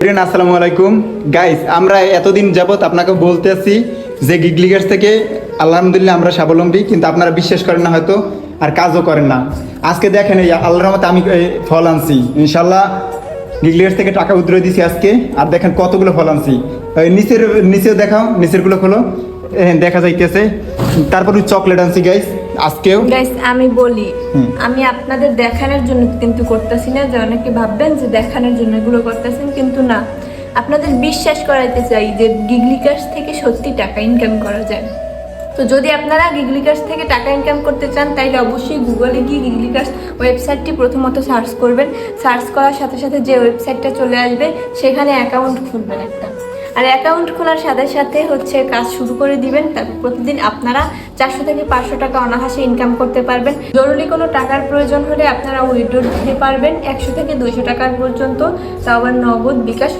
আসসালামু আলাইকুম গাইস, আমরা এতদিন যাবত আপনাকে বলতেছি যে গিগলিগার্স থেকে আলহামদুলিল্লাহ আমরা স্বাবলম্বী, কিন্তু আপনারা বিশ্বাস করেন না হয়তো, আর কাজও করেন না। আজকে দেখেন এই আল্লাহর রহমতে আমি ফল আনছি ইনশাল্লাহ। গিগলিগার্স থেকে টাকা উদ্রয় দিছি আজকে, আর দেখেন কতগুলো ফল আনছি। নিচেও দেখাও, নিচেরগুলো খোলো, দেখা যাইতেছে। তারপর চকলেট আনছি গাইস আজকেও। গাইস আমি বলি, আমি আপনাদের দেখানোর জন্য কিন্তু করতেছি না, যে অনেকে ভাববেন যে দেখানোর জন্য এগুলো করতেছেন, কিন্তু না, আপনাদের বিশ্বাস করাইতে চাই যে গিগলিকার্স থেকে সত্যি টাকা ইনকাম করা যায়। তো যদি আপনারা গিগলিকার্স থেকে টাকা ইনকাম করতে চান, তাইলে অবশ্যই গুগলে গিয়ে গিগলিকার্স ওয়েবসাইটটি প্রথমত সার্চ করবেন। সার্চ করার সাথে সাথে যে ওয়েবসাইটটা চলে আসবে, সেখানে অ্যাকাউন্ট খুলবেন একটা। আর অ্যাকাউন্ট খোলার সাথে সাথে কাজ শুরু করে দিবেন। তারপর প্রতিদিন আপনারা 400 থেকে 500 টাকা অনায়াসে ইনকাম করতে পারবেন। জরুরি কোনো টাকার প্রয়োজন হলে আপনারা উইথড্র দিতে পারবেন 100 থেকে 200 টাকার পর্যন্ত, তাও আবার নগদ, বিকাশ।